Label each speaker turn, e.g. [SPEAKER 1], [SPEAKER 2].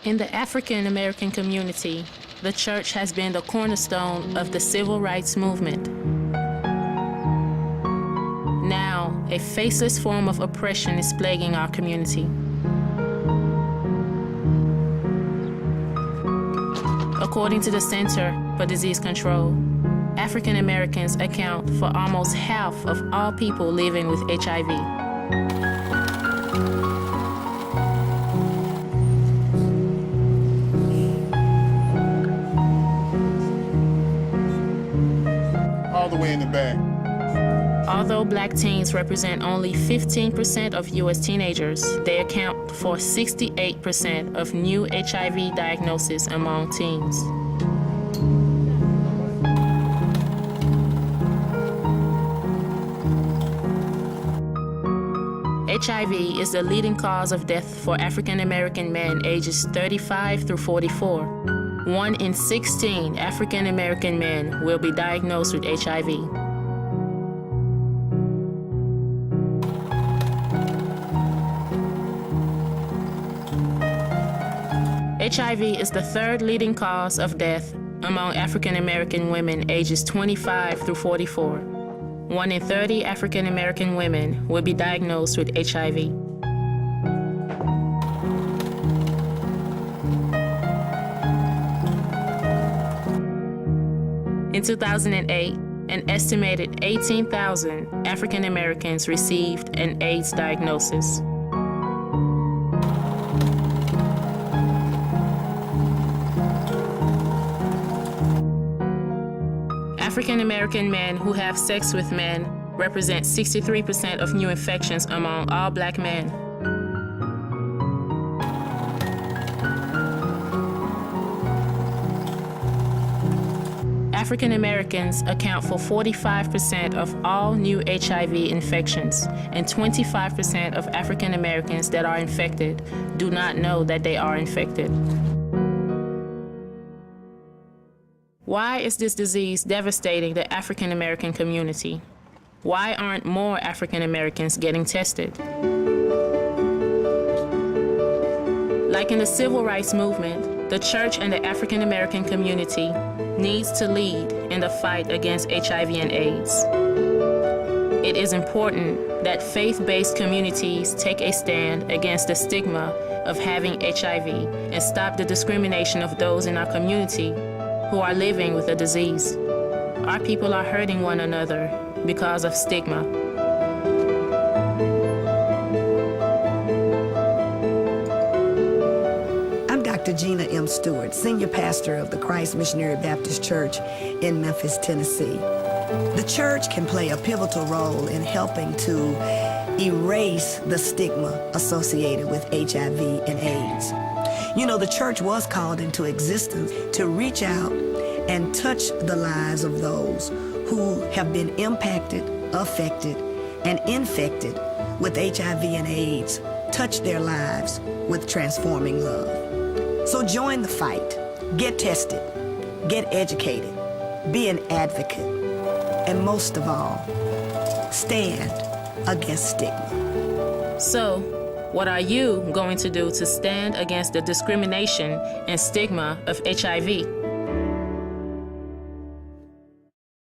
[SPEAKER 1] In the African American community, the church has been the cornerstone of the civil rights movement. Now, a faceless form of oppression is plaguing our community. According to the Center for Disease Control, African Americans account for almost half of all people living with HIV.
[SPEAKER 2] All the way in the back.
[SPEAKER 1] Although Black teens represent only 15% of U.S. teenagers, they account for 68% of new HIV diagnoses among teens. HIV is the leading cause of death for African American men ages 35 through 44. 1 in 16 African American men will be diagnosed with HIV. HIV is the third leading cause of death among African American women ages 25 through 44. 1 in 30 African American women will be diagnosed with HIV. In 2008, an estimated 18,000 African Americans received an AIDS diagnosis. African American men who have sex with men represent 63% of new infections among all Black men. African Americans account for 45% of all new HIV infections, and 25% of African Americans that are infected do not know that they are infected. Why is this disease devastating the African American community? Why aren't more African Americans getting tested? Like in the civil rights movement, the church and the African American community needs to lead in the fight against HIV and AIDS. It is important that faith-based communities take a stand against the stigma of having HIV and stop the discrimination of those in our community who are living with the disease. Our people are hurting one another because of stigma.
[SPEAKER 3] I'm Dr. Gina M. Stewart, Senior Pastor of the Christ Missionary Baptist Church in Memphis, Tennessee. The church can play a pivotal role in helping to erase the stigma associated with HIV and AIDS. You know, the church was called into existence to reach out and touch the lives of those who have been impacted, affected, and infected with HIV and AIDS. Touch their lives with transforming love. So join the fight. Get tested. Get educated. Be an advocate. And most of all, stand against stigma.
[SPEAKER 1] So, what are you going to do to stand against the discrimination and stigma of HIV?